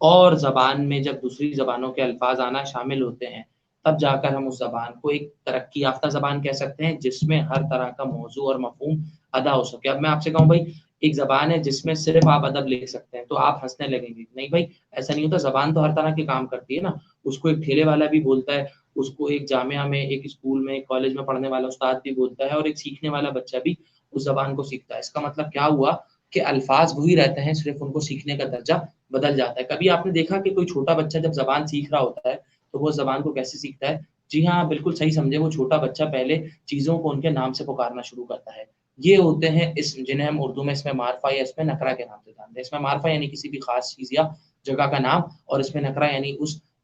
اور زبان میں جب دوسری زبانوں کے الفاظ آنا شامل ہوتے ہیں تب جا کر ہم اس زبان کو ایک ترقی یافتہ زبان کہہ سکتے ہیں جس میں ہر طرح کا موضوع اور مفہوم ادا ہو سکے. اب میں آپ سے کہوں بھائی ایک زبان ہے جس میں صرف آپ ادب لکھ سکتے ہیں تو آپ ہنسنے لگیں گے. نہیں بھائی ایسا نہیں ہوتا, زبان تو ہر طرح کے کام کرتی ہے نا. اس کو ایک ٹھیلے والا بھی بولتا ہے, اس کو ایک جامعہ میں, ایک اسکول میں, ایک کالج میں پڑھنے والا استاد بھی بولتا ہے, اور ایک سیکھنے والا بچہ بھی اس زبان کو سیکھتا ہے. اس کا مطلب کیا ہوا کہ الفاظ وہی رہتے ہیں, صرف ان کو سیکھنے کا درجہ بدل جاتا ہے. کبھی آپ نے دیکھا کہ کوئی چھوٹا بچہ جب زبان سیکھ رہا ہوتا ہے تو وہ زبان کو کیسے سیکھتا ہے؟ جی ہاں بالکل صحیح سمجھے, وہ چھوٹا بچہ پہلے چیزوں کو ان کے نام سے پکارنا شروع کرتا ہے. یہ ہوتے ہیں جنہیں ہم اردو میں اس میں معرفہ یا اس میں نکرہ کے نام سے جانتے ہیں. اس میں معرفہ یعنی کسی بھی خاص چیز یا جگہ کا نام, اور اس میں نکرہ یعنی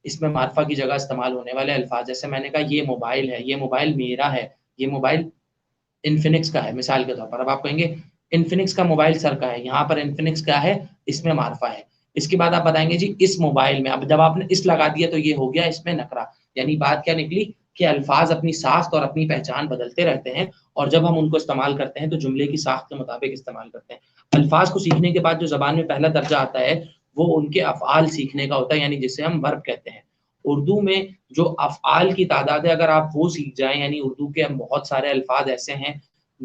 اس میں معرفہ کی جگہ استعمال ہونے والے الفاظ. جیسے میں نے کہا یہ موبائل ہے, یہ موبائل میرا ہے, یہ موبائل انفینکس کا ہے مثال کے طور پر. اب آپ کہیں گے انفینکس کا موبائل سر کا ہے, یہاں پر انفینکس کیا ہے, اس میں معرفہ ہے. اس کے بعد آپ بتائیں گے جی اس موبائل میں, اب جب آپ نے اس لگا دیا تو یہ ہو گیا اس میں نکرہ. یعنی بات کیا نکلی کہ الفاظ اپنی ساخت اور اپنی پہچان بدلتے رہتے ہیں, اور جب ہم ان کو استعمال کرتے ہیں تو جملے کی ساخت کے مطابق استعمال کرتے ہیں. الفاظ کو سیکھنے کے بعد جو زبان میں پہلا درجہ آتا ہے وہ ان کے افعال سیکھنے کا ہوتا ہے, یعنی جسے ہم ورب کہتے ہیں. اردو میں جو افعال کی تعداد ہے اگر آپ وہ سیکھ جائیں, یعنی اردو کے بہت سارے الفاظ ایسے ہیں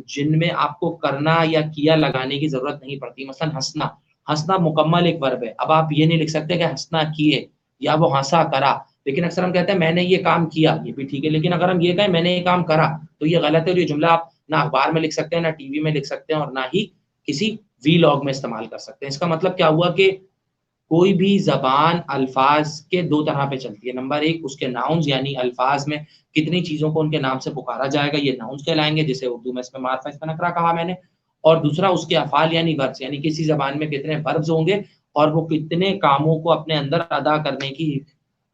جن میں آپ کو کرنا یا کیا لگانے کی ضرورت نہیں پڑتی. مثلا ہنسنا, ہنسنا مکمل ایک ورب ہے. اب آپ یہ نہیں لکھ سکتے کہ ہنسنا کیے یا وہ ہنسا کرا, لیکن اکثر ہم کہتے ہیں میں نے یہ کام کیا, یہ بھی ٹھیک ہے, لیکن اگر ہم یہ کہیں میں نے یہ کام کرا تو یہ غلط ہے. اور یہ جملہ آپ نہ اخبار میں لکھ سکتے ہیں, نہ ٹی وی میں لکھ سکتے ہیں, اور نہ ہی کسی وی لاگ میں استعمال کر سکتے ہیں. اس کا مطلب کیا ہوا کہ کوئی بھی زبان الفاظ کے دو طرح پہ چلتی ہے. نمبر ایک اس کے ناؤنز, یعنی الفاظ میں کتنی چیزوں کو ان کے نام سے پکارا جائے گا, یہ ناؤنز کہلائیں گے, جسے اردو میں اس میں معرفہ اس میں نکرہ کہا میں نے. اور دوسرا اس کے افعال یعنی وربس, یعنی کسی زبان میں کتنے وربس ہوں گے اور وہ کتنے کاموں کو اپنے اندر ادا کرنے کی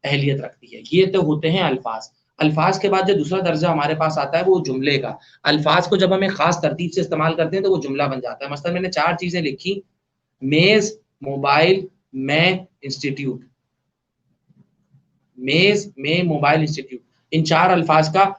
اہلیت رکھتی ہے. یہ تو ہوتے ہیں الفاظ. الفاظ کے بعد جو دوسرا درجہ ہمارے پاس آتا ہے وہ جملے کا. الفاظ کو جب ہم ایک خاص ترتیب سے استعمال کرتے ہیں تو وہ جملہ بن جاتا ہے. مثلا میں نے 4 چیزیں لکھی, میز, موبائل, میں, انسٹیٹیوٹ. میز, میں, موبائل, انسٹیٹیوٹ, ان 4 الفاظ کا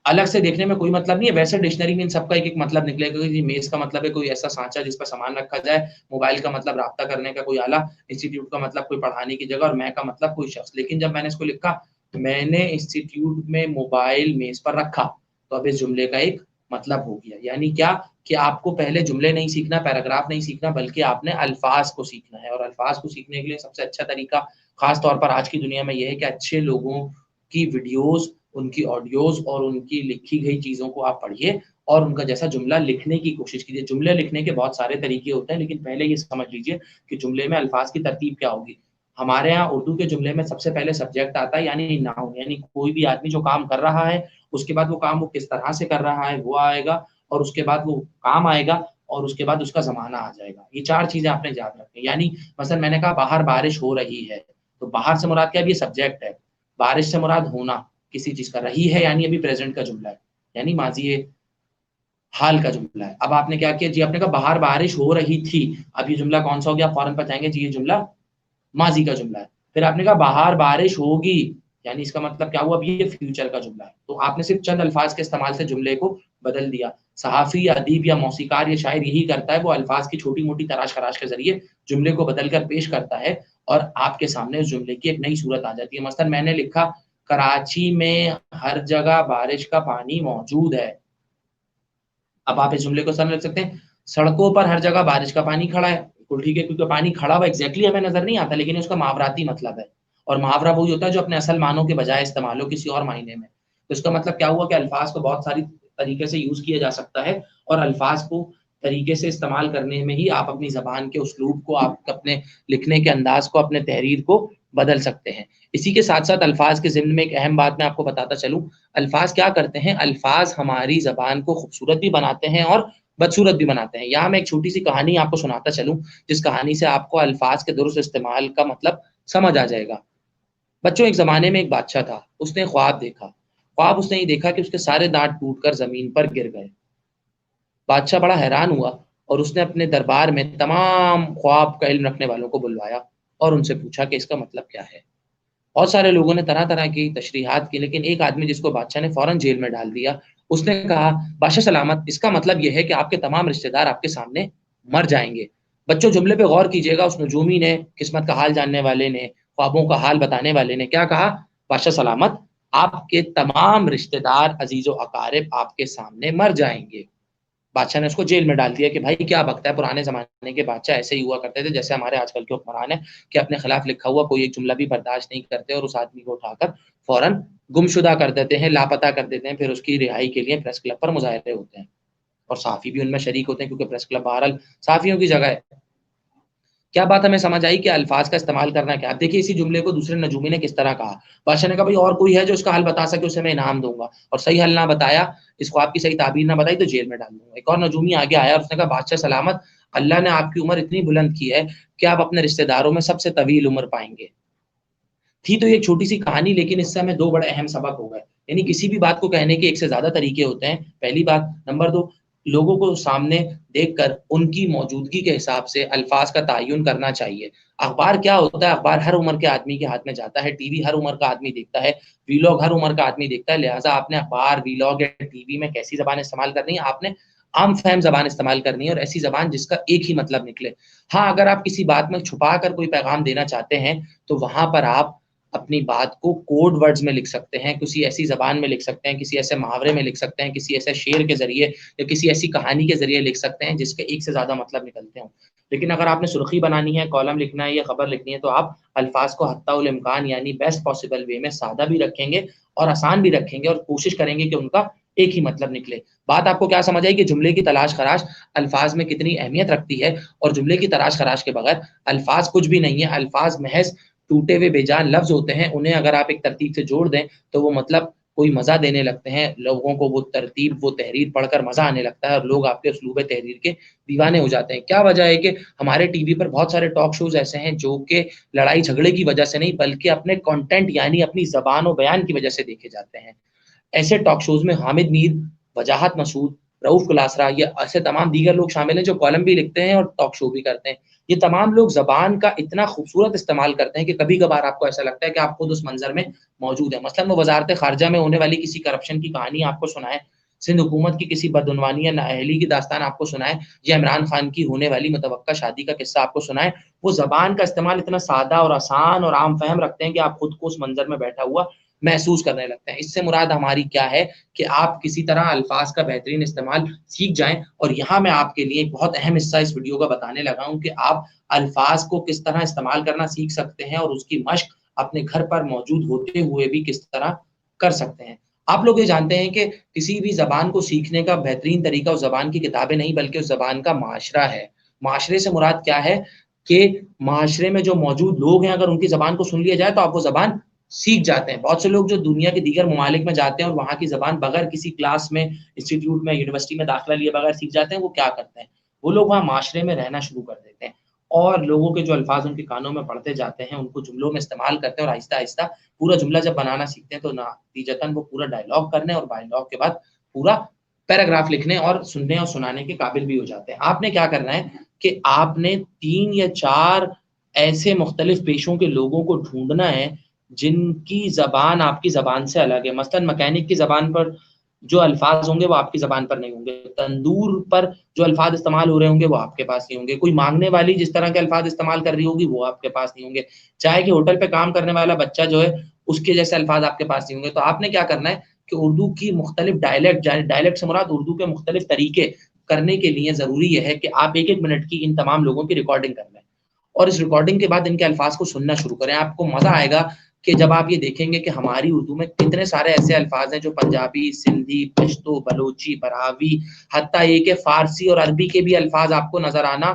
الگ سے دیکھنے میں کوئی مطلب نہیں ہے. ویسے ڈکشنری میں ان سب کا ایک ایک مطلب نکلے گا. کہ میز کا مطلب ہے کوئی ایسا سانچہ جس پر سامان رکھا جائے, موبائل کا مطلب رابطہ کرنے کا کوئی آلہ, انسٹیٹیوٹ کا مطلب کوئی پڑھانے کی جگہ, اور میں کا مطلب کوئی شخص. لیکن جب میں نے اس کو لکھا میں نے انسٹیٹیوٹ میں موبائل میز پر رکھا, تو اب اس جملے کا ایک مطلب ہو گیا. یعنی کیا کہ آپ کو پہلے جملے نہیں سیکھنا, پیراگراف نہیں سیکھنا, بلکہ آپ نے الفاظ کو سیکھنا ہے. اور الفاظ کو سیکھنے کے لیے سب سے اچھا طریقہ خاص طور پر آج کی دنیا میں یہ ہے کہ اچھے لوگوں کی ویڈیوز, ان کی آڈیوز اور ان کی لکھی گئی چیزوں کو آپ پڑھیے اور ان کا جیسا جملہ لکھنے کی کوشش کیجیے. جملے لکھنے کے بہت سارے طریقے ہوتے ہیں, لیکن پہلے یہ سمجھ لیجیے کہ جملے میں الفاظ کی ترتیب کیا ہوگی. ہمارے ہاں اردو کے جملے میں سب سے پہلے سبجیکٹ آتا ہے, یعنی ناؤن, یعنی کوئی بھی آدمی جو کام کر رہا ہے اس کے بعد وہ کام وہ کس طرح سے کر رہا ہے وہ آئے گا, اور اس کے بعد وہ کام آئے گا, اور اس کے بعد اس کا زمانہ آ جائے گا. یہ 4 چیزیں آپ نے یاد رکھنی. یعنی مثلا میں نے کہا باہر بارش ہو رہی ہے, تو باہر سے مراد کیا ہے, یہ سبجیکٹ ہے. بارش سے مراد ہونا کسی چیز کا, رہی ہے یعنی ابھی پریزنٹ کا جملہ ہے, یعنی ماضی حال کا جملہ ہے. اب آپ نے کیا کیا جی, آپ نے کہا باہر بارش ہو رہی تھی, اب یہ جملہ کون سا ہو گیا, فوراً بتائیں گے جی یہ جملہ ماضی کا جملہ ہے. پھر آپ نے کہا باہر بارش ہوگی, یعنی اس کا مطلب کیا ہوا, اب یہ فیوچر کا جملہ ہے. تو آپ نے صرف چند الفاظ کے استعمال سے جملے کو بدل دیا. صحافی یا ادیب یا موسیقار یا شاعر یہی کرتا ہے, وہ الفاظ کی چھوٹی موٹی تراش خراش کے ذریعے جملے کو بدل کر پیش کرتا ہے, اور آپ کے سامنے اس جملے کی ایک نئی صورت آ جاتی ہے. مثلا میں نے لکھا کراچی میں ہر جگہ بارش کا پانی موجود ہے. اب آپ اس جملے کو سمجھ سکتے ہیں, سڑکوں پر ہر جگہ بارش کا پانی کھڑا ہے. بالکل ٹھیک ہے, کیونکہ پانی کھڑا ہوا ایگزیکٹلی ہمیں نظر نہیں آتا, لیکن اس کا محاوراتی مطلب ہے, اور محاورہ وہی ہوتا ہے جو اپنے اصل معنوں کے بجائے استعمال ہو کسی اور معنی میں. تو اس کا مطلب کیا ہوا کہ الفاظ کو بہت ساری طریقے سے یوز کیا جا سکتا ہے, اور الفاظ کو طریقے سے استعمال کرنے میں ہی آپ اپنی زبان کے اسلوب کو, آپ اپنے لکھنے کے انداز کو, اپنے تحریر کو بدل سکتے ہیں. اسی کے ساتھ ساتھ الفاظ کے ضمن میں ایک اہم بات میں آپ کو بتاتا چلوں, الفاظ کیا کرتے ہیں, الفاظ ہماری زبان کو خوبصورت بھی بناتے ہیں اور بدصورت بھی بناتے ہیں. یہاں میں ایک چھوٹی سی کہانی آپ کو سناتا چلوں, جس کہانی سے آپ کو الفاظ کے درست استعمال کا مطلب سمجھ آ جائے گا. بچوں, ایک زمانے میں ایک بادشاہ تھا, اس نے خواب دیکھا. خواب اس نے یہ دیکھا کہ اس کے سارے دانت ٹوٹ کر زمین پر گر گئے. بادشاہ بڑا حیران ہوا, اور اس نے اپنے دربار میں تمام خواب کا علم رکھنے والوں کو بلوایا اور ان سے پوچھا کہ اس کا مطلب کیا ہے. بہت سارے لوگوں نے طرح طرح کی تشریحات کی, لیکن ایک آدمی جس کو بادشاہ نے فوراً جیل میں ڈال دیا, اس نے کہا بادشاہ سلامت, اس کا مطلب یہ ہے کہ آپ کے تمام رشتہ دار آپ کے سامنے مر جائیں گے. بچوں جملے پہ غور کیجیے گا، اس نجومی نے، قسمت کا حال جاننے والے نے، خوابوں کا حال بتانے والے نے کیا کہا؟ بادشاہ سلامت، آپ کے تمام رشتہ دار، عزیز و اقارب آپ کے سامنے مر جائیں گے۔ بادشاہ نے اس کو جیل میں ڈال دیا کہ بھائی کیا بکتا ہے، پرانے زمانے کے بادشاہ ایسے ہی ہوا کرتے تھے جیسے ہمارے آج کل کے حکمران ہیں، کہ اپنے خلاف لکھا ہوا کوئی ایک جملہ بھی برداشت نہیں کرتے اور اس آدمی کو اٹھا کر فوراً گمشدہ کر دیتے ہیں، لاپتہ کر دیتے ہیں، پھر اس کی رہائی کے لیے پریس کلب پر مظاہرے ہوتے ہیں، اور صحافی بھی ان میں شریک ہوتے ہیں کیونکہ پریس کلب بہرحال صحافیوں کی جگہ ہے۔ کیا بات ہمیں سمجھ آئی کہ الفاظ کا استعمال کرنا کیا؟ اب دیکھیے اسی جملے کو دوسرے نجومی نے کس طرح کہا۔ بادشاہ نے کہا بھائی اور کوئی ہے جو اس کا حل بتا سکے، اسے میں انعام دوں گا، اور صحیح حل نہ بتایا، اس خواب کی صحیح تعبیر نہ بتائی تو جیل میں ڈال دوں گا۔ ایک اور نجومی آگے آیا اور اس نے کہا بادشاہ سلامت، اللہ نے آپ کی عمر اتنی بلند کی ہے کہ آپ اپنے رشتہ داروں میں سب سے طویل عمر پائیں گے۔ تھی تو یہ ایک چھوٹی سی کہانی، لیکن اس سے ہمیں دو بڑے اہم سبق ہو گئے۔ یعنی کسی بھی بات کو کہنے کے ایک سے زیادہ طریقے ہوتے ہیں، پہلی بات۔ نمبر دو، لوگوں کو سامنے دیکھ کر ان کی موجودگی کے حساب سے الفاظ کا تعین کرنا چاہیے۔ اخبار کیا ہوتا ہے؟ اخبار ہر عمر کے آدمی کے ہاتھ میں جاتا ہے، ٹی وی ہر عمر کا آدمی دیکھتا ہے، ویلاگ ہر عمر کا آدمی دیکھتا ہے، لہٰذا آپ نے اخبار، ویلاگ یا ٹی وی میں کیسی زبان استعمال کرنی ہے؟ آپ نے عام فہم زبان استعمال کرنی ہے، اور ایسی زبان جس کا ایک ہی مطلب نکلے۔ ہاں، اگر آپ کسی بات میں چھپا کر کوئی پیغام دینا چاہتے ہیں تو وہاں پر آپ اپنی بات کو کوڈ ورڈز میں لکھ سکتے ہیں، کسی ایسی زبان میں لکھ سکتے ہیں، کسی ایسے محاورے میں لکھ سکتے ہیں، کسی ایسے شعر کے ذریعے یا کسی ایسی کہانی کے ذریعے لکھ سکتے ہیں جس کے ایک سے زیادہ مطلب نکلتے ہوں۔ لیکن اگر آپ نے سرخی بنانی ہے، کالم لکھنا ہے یا خبر لکھنی ہے تو آپ الفاظ کو حتی الامکان یعنی بیسٹ پاسبل وے میں سادہ بھی رکھیں گے اور آسان بھی رکھیں گے، اور کوشش کریں گے کہ ان کا ایک ہی مطلب نکلے۔ بات آپ کو کیا سمجھ آئی کہ جملے کی تلاش خراش الفاظ میں کتنی اہمیت رکھتی ہے، اور جملے کی تلاش خراش کے بغیر الفاظ کچھ بھی نہیں ہے۔ الفاظ محض ٹوٹے ہوئے بے جان لفظ ہوتے ہیں، انہیں اگر آپ ایک ترتیب سے جوڑ دیں تو وہ مطلب کوئی مزہ دینے لگتے ہیں، لوگوں کو وہ ترتیب، وہ تحریر پڑھ کر مزہ آنے لگتا ہے، اور لوگ آپ کے اسلوب تحریر کے دیوانے ہو جاتے ہیں۔ کیا وجہ ہے کہ ہمارے ٹی وی پر بہت سارے ٹاک شوز ایسے ہیں جو کہ لڑائی جھگڑے کی وجہ سے نہیں بلکہ اپنے کنٹینٹ یعنی اپنی زبان و بیان کی وجہ سے دیکھے جاتے ہیں۔ ایسے ٹاک شوز میں حامد میر، وجاہت مسعود، رؤف کلاسرا، یہ ایسے تمام دیگر لوگ شامل ہیں جو کالم بھی لکھتے ہیں اور ٹاک شو بھی کرتے ہیں۔ یہ تمام لوگ زبان کا اتنا خوبصورت استعمال کرتے ہیں کہ کبھی کبھار آپ کو ایسا لگتا ہے کہ آپ خود اس منظر میں موجود ہیں۔ مثلاً وہ وزارت خارجہ میں ہونے والی کسی کرپشن کی کہانی آپ کو سنائے، سندھ حکومت کی کسی بدعنوانی یا نااہلی کی داستان آپ کو سنائے، یا عمران خان کی ہونے والی متوقع شادی کا قصہ آپ کو سنائے، وہ زبان کا استعمال اتنا سادہ اور آسان اور عام فہم رکھتے ہیں کہ آپ خود کو اس منظر میں بیٹھا ہوا محسوس کرنے لگتے ہیں۔ اس سے مراد ہماری کیا ہے کہ آپ کسی طرح الفاظ کا بہترین استعمال سیکھ جائیں، اور یہاں میں آپ کے لیے ایک بہت اہم حصہ اس ویڈیو کا بتانے لگا ہوں کہ آپ الفاظ کو کس طرح استعمال کرنا سیکھ سکتے ہیں، اور اس کی مشق اپنے گھر پر موجود ہوتے ہوئے بھی کس طرح کر سکتے ہیں۔ آپ لوگ یہ جانتے ہیں کہ کسی بھی زبان کو سیکھنے کا بہترین طریقہ اس زبان کی کتابیں نہیں بلکہ اس زبان کا معاشرہ ہے۔ معاشرے سے مراد کیا ہے کہ معاشرے میں جو موجود لوگ ہیں اگر ان کی زبان کو سن لیا جائے تو آپ وہ زبان سیکھ جاتے ہیں۔ بہت سے لوگ جو دنیا کے دیگر ممالک میں جاتے ہیں اور وہاں کی زبان بغیر کسی کلاس میں، انسٹیٹیوٹ میں، یونیورسٹی میں داخلہ لیے بغیر سیکھ جاتے ہیں، وہ کیا کرتے ہیں؟ وہ لوگ وہاں معاشرے میں رہنا شروع کر دیتے ہیں، اور لوگوں کے جو الفاظ ان کے کانوں میں پڑتے جاتے ہیں ان کو جملوں میں استعمال کرتے ہیں، اور آہستہ آہستہ پورا جملہ جب بنانا سیکھتے ہیں تو نتیجتاً وہ پورا ڈائلاگ کرنے اور ڈائلاگ کے بعد پورا پیراگراف لکھنے اور سننے اور سنانے کے قابل بھی ہو جاتے ہیں۔ آپ نے کیا کرنا ہے کہ آپ نے 3 یا 4 ایسے مختلف پیشوں کے لوگوں کو ڈھونڈنا ہے جن کی زبان آپ کی زبان سے الگ ہے۔ مثلاً مکینک کی زبان پر جو الفاظ ہوں گے وہ آپ کی زبان پر نہیں ہوں گے، تندور پر جو الفاظ استعمال ہو رہے ہوں گے وہ آپ کے پاس نہیں ہوں گے، کوئی مانگنے والی جس طرح کے الفاظ استعمال کر رہی ہوگی وہ آپ کے پاس نہیں ہوں گے، چاہے کہ ہوٹل پہ کام کرنے والا بچہ جو ہے اس کے جیسے الفاظ آپ کے پاس نہیں ہوں گے۔ تو آپ نے کیا کرنا ہے کہ اردو کی مختلف ڈائلیکٹ سے مراد اردو کے مختلف طریقے کرنے کے لیے ضروری یہ ہے کہ آپ 1 منٹ کی ان تمام لوگوں کی ریکارڈنگ کر لیں، اور اس ریکارڈنگ کے بعد ان کے الفاظ کو سننا شروع کریں۔ آپ کو مزہ آئے گا کہ جب آپ یہ دیکھیں گے کہ ہماری اردو میں کتنے سارے ایسے الفاظ ہیں جو پنجابی، سندھی، پشتو، بلوچی، براوی، حتیٰ یہ کہ فارسی اور عربی کے بھی الفاظ آپ کو نظر آنا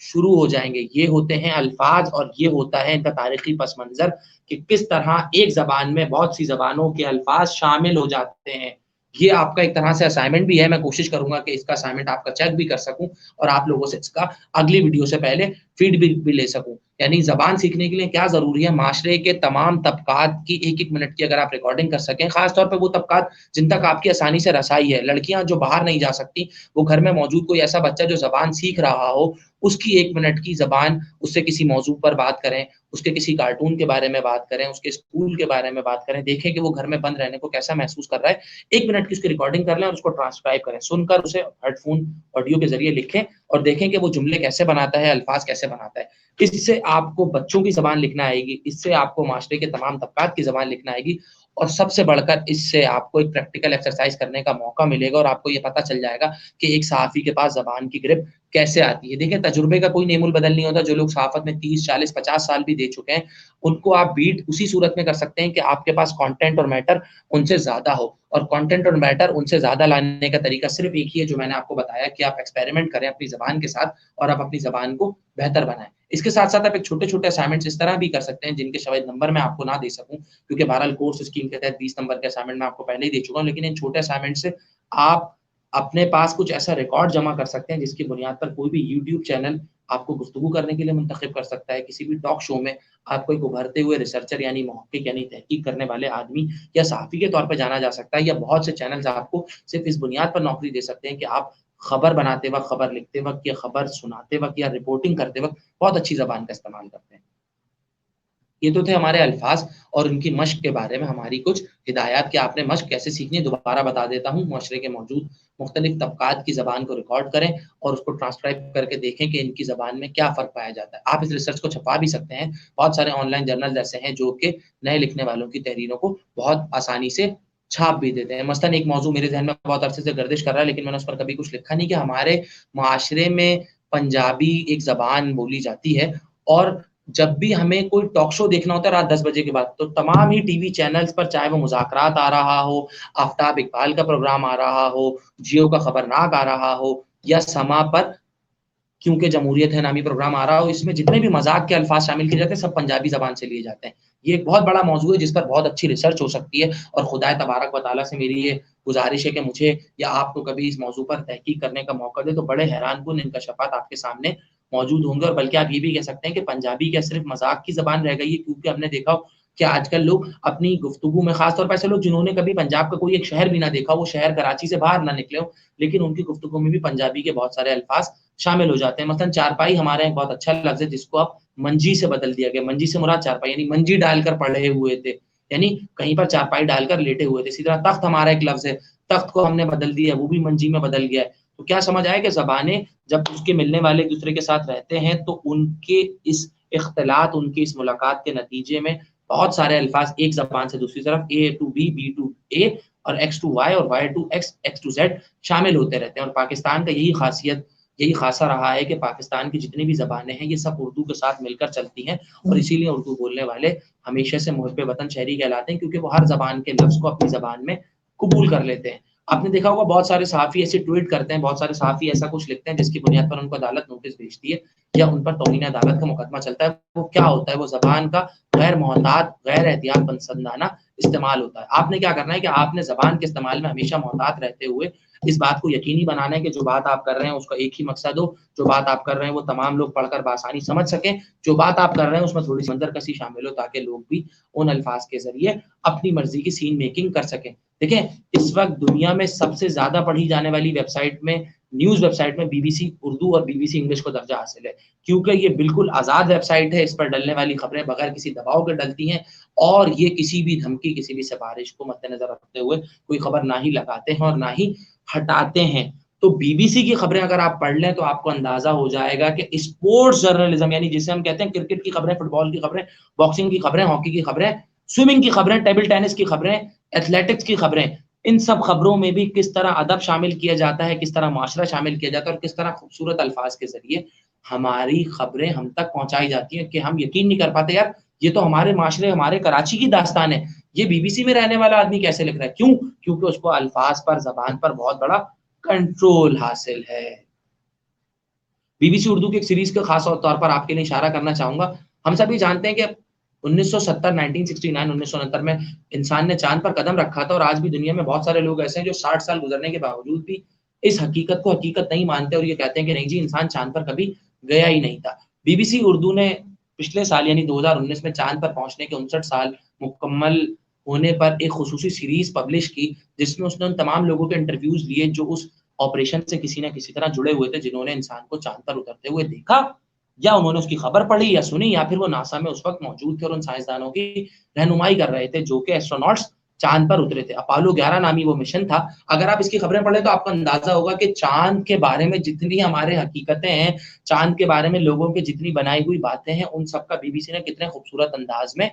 شروع ہو جائیں گے۔ یہ ہوتے ہیں الفاظ، اور یہ ہوتا ہے ان کا تاریخی پس منظر کہ کس طرح ایک زبان میں بہت سی زبانوں کے الفاظ شامل ہو جاتے ہیں۔ یہ آپ کا ایک طرح سے اسائنمنٹ بھی ہے، میں کوشش کروں گا کہ اس کا اسائنمنٹ آپ کا چیک بھی کر سکوں اور آپ لوگوں سے اس کا اگلی ویڈیو سے پہلے فیڈ بھی لے سکوں۔ یعنی زبان سیکھنے کے لیے کیا ضروری ہے؟ معاشرے کے تمام طبقات کی 1 منٹ کی اگر آپ ریکارڈنگ کر سکیں، خاص طور پہ وہ طبقات جن تک آپ کی آسانی سے رسائی ہے، لڑکیاں جو باہر نہیں جا سکتی، وہ گھر میں موجود کوئی ایسا بچہ جو زبان سیکھ رہا ہو، اس کی 1 منٹ کی زبان، اس سے کسی موضوع پر بات کریں، اس کے کسی کارٹون کے بارے میں بات کریں، اس کے اسکول کے بارے میں بات کریں، دیکھیں کہ وہ گھر میں بند رہنے کو کیسا محسوس کر رہا ہے، 1 منٹ کی اس کی ریکارڈنگ کر لیں اور اس کو ٹرانسکرائب کریں، سن کر اسے ہیڈ فون آڈیو کے ذریعے لکھیں اور دیکھیں کہ وہ جملے کیسے بناتا ہے، الفاظ کیسے بناتا ہے۔ اس سے آپ کو بچوں کی زبان لکھنا آئے گی، اس سے آپ کو معاشرے کے تمام طبقات کی زبان لکھنا آئے گی، اور سب سے بڑھ کر اس سے آپ کو ایک پریکٹیکل ایکسرسائز کرنے کا موقع ملے گا اور آپ کو یہ پتہ چل جائے گا کہ ایک صحافی کے پاس زبان کی گرپ کیسے آتی ہے۔ دیکھیں تجربے کا کوئی نعم البدل نہیں ہوتا، جو لوگ صحافت میں 30 40 50 سال بھی دے چکے ہیں ان کو آپ بیٹ اسی صورت میں کر سکتے ہیں کہ آپ کے پاس کانٹینٹ اور میٹر ان سے زیادہ ہو، اور کانٹینٹ اور میٹر ان سے زیادہ لانے کا طریقہ صرف ایک ہی ہے جو میں نے آپ کو بتایا کہ آپ ایکسپیریمنٹ کریں اپنی زبان کے ساتھ اور آپ اپنی زبان کو بہتر بنائیں۔ اس کے ساتھ ساتھ آپ ایک چھوٹے چھوٹے اسائنمنٹس اس طرح بھی کر سکتے ہیں جن کے شاید نمبر میں آپ کو نہ دے سکوں، کیونکہ بہرحال کورس اسکیم کے تحت 20 نمبر کے اسائنمنٹ میں آپ کو پہلے ہی دے چکا ہوں، لیکن ان چھوٹے اسائنمنٹ سے آپ اپنے پاس کچھ ایسا ریکارڈ جمع کر سکتے ہیں جس کی بنیاد پر کوئی بھی یوٹیوب چینل آپ کو گفتگو کرنے کے لیے منتخب کر سکتا ہے، کسی بھی ٹاک شو میں آپ کو ایک ابھرتے ہوئے ریسرچر یعنی محقق یعنی تحقیق کرنے والے آدمی یا صحافی کے طور پہ جانا جا سکتا ہے، یا بہت سے چینلز آپ کو صرف اس بنیاد پر نوکری دے سکتے ہیں کہ آپ خبر بناتے وقت، خبر لکھتے وقت یا خبر سناتے وقت یا رپورٹنگ کرتے وقت بہت اچھی زبان کا استعمال کرتے ہیں۔ یہ تو تھے ہمارے الفاظ اور ان کی مشق کے بارے میں ہماری کچھ ہدایات کہ آپ نے مشق کیسے سیکھنی ہے۔ دوبارہ بتا دیتا ہوں، معاشرے کے موجود مختلف طبقات کی زبان کو ریکارڈ کریں اور اس کو ٹرانسکرائب کر کے دیکھیں کہ ان کی زبان میں کیا فرق پایا جاتا ہے۔ آپ اس ریسرچ کو چھپا بھی سکتے ہیں، بہت سارے آن لائن جرنل ایسے ہیں جو کہ نئے لکھنے والوں کی تحریروں کو بہت آسانی سے چھاپ بھی دیتے ہیں۔ مثلاً ایک موضوع میرے ذہن میں بہت عرصے سے گردش کر رہا ہے لیکن میں نے اس پر کبھی کچھ لکھا نہیں کہ ہمارے معاشرے میں پنجابی ایک زبان بولی جاتی ہے، اور جب بھی ہمیں کوئی ٹاک شو دیکھنا ہوتا ہے رات 10 بجے کے بعد تو تمام ہی ٹی وی چینلز پر، چاہے وہ مذاکرات آ رہا ہو، آفتاب اقبال کا پروگرام آ رہا ہو، جیو کا خبرناک آ رہا ہو، یا سما پر کیونکہ جمہوریت ہے نامی پروگرام آ رہا ہو، اس میں جتنے بھی مذاق کے الفاظ شامل کیے جاتے ہیں سب پنجابی زبان سے لیے جاتے ہیں۔ یہ ایک بہت بڑا موضوع ہے جس پر بہت اچھی ریسرچ ہو سکتی ہے، اور خدائے تبارک و تعالیٰ سے میری یہ گزارش ہے کہ مجھے یا آپ کو کبھی اس موضوع پر تحقیق کرنے کا موقع دے تو بڑے حیران کن انکشافات آپ کے سامنے موجود ہوں گے۔ اور بلکہ آپ یہ بھی کہہ سکتے ہیں کہ پنجابی کیا صرف مذاق کی زبان رہ گئی ہے، کیونکہ ہم نے دیکھا کہ آج کل لوگ اپنی گفتگو میں، خاص طور پر ایسے لوگ جنہوں نے کبھی پنجاب کا کوئی ایک شہر بھی نہ دیکھا، وہ شہر کراچی سے باہر نہ نکلے ہو، لیکن ان کی گفتگو میں بھی پنجابی کے بہت سارے الفاظ شامل ہو جاتے ہیں۔ مثلا چارپائی ہمارے ایک بہت اچھا لفظ ہے جس کو اب منجی سے بدل دیا گیا۔ منجی سے مراد چارپائی یعنی منجی ڈال کر پڑھے ہوئے تھے، یعنی کہیں پر چارپائی ڈال کر لیٹے ہوئے تھے۔ اسی طرح تخت ہمارا ایک لفظ ہے، تخت کو ہم نے بدل دیا، وہ بھی منجی میں بدل گیا ہے۔ تو کیا سمجھ آئے کہ زبانیں جب اس کے ملنے والے ایک دوسرے کے ساتھ رہتے ہیں تو ان کے اس اختلاط، ان کی اس ملاقات کے نتیجے میں بہت سارے الفاظ ایک زبان سے دوسری طرف A to B, B to A اور X to Y اور Y to X, X to Z شامل ہوتے رہتے ہیں۔ اور پاکستان کا یہی خاصہ رہا ہے کہ پاکستان کی جتنی بھی زبانیں ہیں یہ سب اردو کے ساتھ مل کر چلتی ہیں، اور اسی لیے اردو بولنے والے ہمیشہ سے محب وطن شہری کہلاتے ہیں، کیونکہ وہ ہر زبان کے لفظ کو اپنی زبان میں قبول کر لیتے ہیں۔ آپ نے دیکھا ہوگا بہت سارے صحافی ایسے ٹویٹ کرتے ہیں، بہت سارے صحافی ایسا کچھ لکھتے ہیں جس کی بنیاد پر ان کو عدالت نوٹس بھیجتی ہے یا ان پر توہین عدالت کا مقدمہ چلتا ہے۔ وہ کیا ہوتا ہے؟ وہ زبان کا غیر محتاط، غیر احتیاط پسندانہ استعمال ہوتا ہے۔ آپ نے کیا کرنا ہے کہ آپ نے زبان کے استعمال میں ہمیشہ محتاط رہتے ہوئے اس بات کو یقینی بنانا ہے کہ جو بات آپ کر رہے ہیں اس کا ایک ہی مقصد ہو، جو بات آپ کر رہے ہیں وہ تمام لوگ پڑھ کر بآسانی سمجھ سکیں، جو بات آپ کر رہے ہیں اس میں تھوڑی سمندر کسی شامل ہو تاکہ لوگ بھی ان الفاظ کے ذریعے اپنی مرضی کی سین میکنگ کر سکیں۔ دیکھیں اس وقت دنیا میں سب سے زیادہ پڑھی جانے والی ویب سائٹ میں، نیوز ویب سائٹ میں بی بی سی اردو اور بی بی سی انگلش کو درجہ حاصل ہے، کیونکہ یہ بالکل آزاد ویب سائٹ ہے۔ اس پر ڈلنے والی خبریں بغیر کسی دباؤ کے ڈلتی ہیں، اور یہ کسی بھی دھمکی، کسی بھی سفارش کو مد نظر رکھتے ہوئے کوئی خبر نہ ہی لگاتے ہیں اور نہ ہی ہٹاتے ہیں۔ تو بی بی سی کی خبریں اگر آپ پڑھ لیں تو آپ کو اندازہ ہو جائے گا کہ اسپورٹس جرنلزم یعنی جسے ہم کہتے ہیں کرکٹ کی خبریں، فٹ بال کی خبریں، باکسنگ کی خبریں، ہاکی کی خبریں، سوئمنگ کی خبریں، ٹیبل ٹینس کی خبریں، ایتھلیٹکس کی خبریں، ان سب خبروں میں بھی کس طرح ادب شامل کیا جاتا ہے، کس طرح معاشرہ شامل کیا جاتا ہے، اور کس طرح خوبصورت الفاظ کے ذریعے ہماری خبریں ہم تک پہنچائی جاتی ہیں کہ ہم یقین نہیں کر پاتے یار یہ تو ہمارے معاشرے، ہمارے کراچی کی داستان ہے، یہ بی بی سی میں رہنے والا آدمی کیسے لکھ رہا ہے؟ کیوں؟ کیونکہ اس کو الفاظ پر، زبان پر بہت بڑا کنٹرول حاصل ہے۔ بی بی سی اردو کی ایک سیریز کے خاص طور پر آپ کے لیے اشارہ کرنا چاہوں گا۔ ہم سبھی جانتے ہیں کہ 1969 میں انسان نے چاند پر قدم رکھا تھا، اور آج بھی دنیا میں بہت سارے لوگ ایسے ہیں جو 60 سال گزرنے کے باوجود بھی اس حقیقت کو حقیقت نہیں مانتے، اور یہ کہتے ہیں کہ نہیں جی انسان چاند پر کبھی گیا ہی نہیں تھا۔ بی بی سی اردو نے پچھلے سال یعنی 2019 میں چاند پر پہنچنے کے 59 سال مکمل ہونے پر ایک خصوصی سیریز پبلش کی، جس میں اس نے ان تمام لوگوں کے انٹرویوز لیے جو اس آپریشن سے کسی نہ کسی طرح جڑے ہوئے تھے، جنہوں نے انسان کو چاند پر اترتے ہوئے دیکھا یا انہوں نے اس کی خبر پڑھی یا سنی، یا پھر وہ ناسا میں اس وقت موجود تھے اور ان سائنسدانوں کی رہنمائی کر رہے تھے جو کہ ایسٹروناٹس چاند پر اترے تھے. اپولو 11 نامی وہ مشن تھا. اگر آپ اس کی خبریں پڑھیں تو آپ کو اندازہ ہوگا کہ چاند کے بارے میں جتنی ہمارے حقیقتیں ہیں، چاند کے بارے میں لوگوں کی جتنی بنائی ہوئی باتیں ہیں، ان سب کا بی بی سی نے کتنے خوبصورت انداز میں